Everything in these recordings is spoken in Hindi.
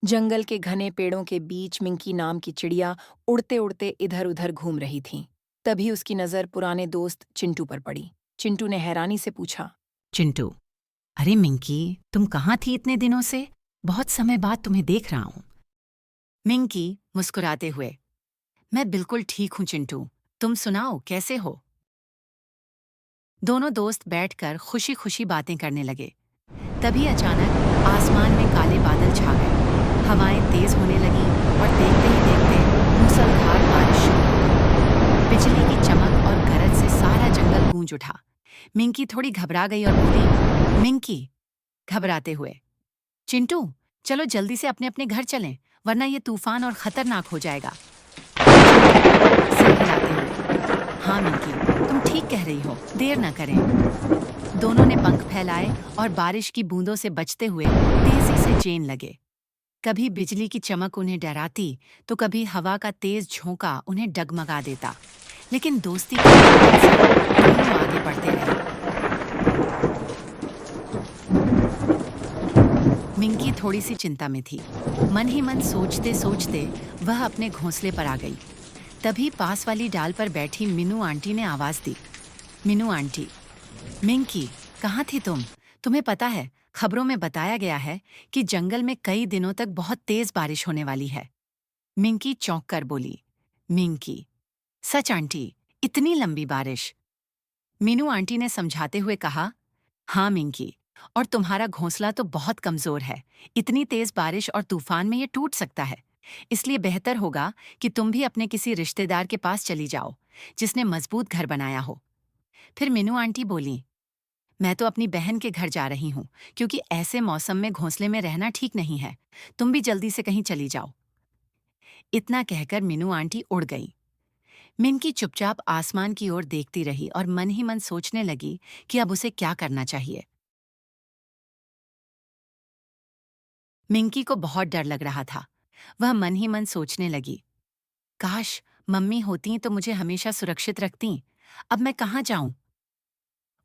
जंगल के घने पेड़ों के बीच मिंकी नाम की चिड़िया उड़ते उड़ते इधर उधर घूम रही थी। तभी उसकी नजर पुराने दोस्त चिंटू पर पड़ी। चिंटू ने हैरानी से पूछा। चिंटू, अरे मिंकी, तुम कहाँ थी इतने दिनों से? बहुत समय बाद तुम्हें देख रहा हूँ। मिंकी मुस्कुराते हुए, मैं बिल्कुल ठीक हूँ चिंटू। तुम सुनाओ, कैसे हो? दोनों दोस्त बैठकर खुशी खुशी बातें करने लगे। तभी अचानक आसमान में काले बादल छा गए। हवाएं तेज होने लगीं और देखते ही देखते मूसलाधार बारिश शुरू हो गई। बिजली की चमक और गरज से सारा जंगल गूंज उठा। मिंकी थोड़ी घबरा गई और बोली, मिंकी घबराते हुए, चिंटू, चलो जल्दी से अपने अपने घर चलें, वरना ये तूफान और खतरनाक हो जाएगा। चिंटू सिर हिलाते हुए, हाँ मिंकी, तुम ठीक कह रही हो, देर न करें। दोनों ने पंख फैलाए और बारिश की बूंदों से बचते हुए तेजी से चेन लगे। कभी बिजली की चमक उन्हें डराती, तो कभी हवा का तेज झोंका उन्हें डगमगा देता। लेकिन दोस्ती की ताकत से दोनों आगे बढ़ते रहे। मिंकी थोड़ी सी चिंता में थी। मन ही मन सोचते सोचते वह अपने घोंसले पर आ गई। तभी पास वाली डाल पर बैठी मीनू आंटी ने आवाज दी, मीनू आंटी, मिंकी, कहाँ थी तुम? तुम्हें पता है, खबरों में बताया गया है कि जंगल में कई दिनों तक बहुत तेज बारिश होने वाली है। मिंकी चौंक कर बोली, मिंकी, सच आंटी, इतनी लंबी बारिश? मीनू आंटी ने समझाते हुए कहा, हाँ मिंकी, और तुम्हारा घोंसला तो बहुत कमजोर है। इतनी तेज बारिश और तूफान में ये टूट सकता है। इसलिए बेहतर होगा कि तुम भी अपने किसी रिश्तेदार के पास चली जाओ, जिसने मजबूत घर बनाया हो। फिर मीनू आंटी बोली, मैं तो अपनी बहन के घर जा रही हूँ, क्योंकि ऐसे मौसम में घोंसले में रहना ठीक नहीं है। तुम भी जल्दी से कहीं चली जाओ। इतना कहकर मीनू आंटी उड़ गई। मिंकी चुपचाप आसमान की ओर देखती रही और मन ही मन सोचने लगी कि अब उसे क्या करना चाहिए। मिंकी को बहुत डर लग रहा था। वह मन ही मन सोचने लगी, काश मम्मी होती तो मुझे हमेशा सुरक्षित रखती। अब मैं कहाँ जाऊं?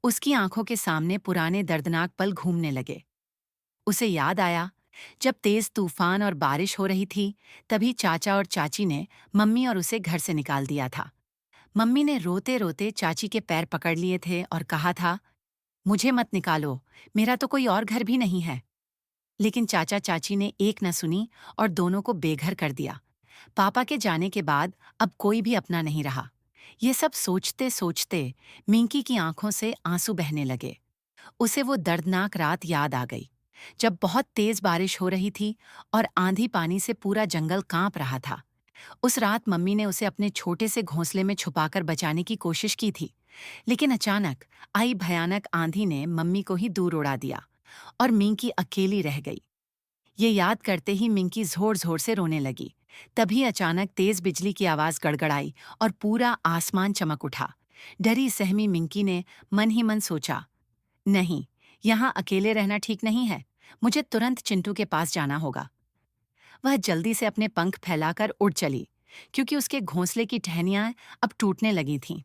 उसकी आंखों के सामने पुराने दर्दनाक पल घूमने लगे। उसे याद आया, जब तेज तूफान और बारिश हो रही थी, तभी चाचा और चाची ने मम्मी और उसे घर से निकाल दिया था। मम्मी ने रोते रोते चाची के पैर पकड़ लिए थे और कहा था, मुझे मत निकालो, मेरा तो कोई और घर भी नहीं है। लेकिन चाचा चाची ने एक न सुनी और दोनों को बेघर कर दिया। पापा के जाने के बाद अब कोई भी अपना नहीं रहा। ये सब सोचते सोचते मिंकी की आंखों से आंसू बहने लगे। उसे वो दर्दनाक रात याद आ गई, जब बहुत तेज बारिश हो रही थी और आंधी पानी से पूरा जंगल कांप रहा था। उस रात मम्मी ने उसे अपने छोटे से घोंसले में छुपाकर बचाने की कोशिश की थी, लेकिन अचानक आई भयानक आंधी ने मम्मी को ही दूर उड़ा दिया और मिंकी अकेली रह गई। ये याद करते ही मिंकी जोर जोर से रोने लगी। तभी अचानक तेज बिजली की आवाज गड़गड़ाई और पूरा आसमान चमक उठा। डरी सहमी मिंकी ने मन ही मन सोचा, नहीं, यहाँ अकेले रहना ठीक नहीं है। मुझे तुरंत चिंटू के पास जाना होगा। वह जल्दी से अपने पंख फैलाकर उड़ चली, क्योंकि उसके घोंसले की टहनियां अब टूटने लगी थीं।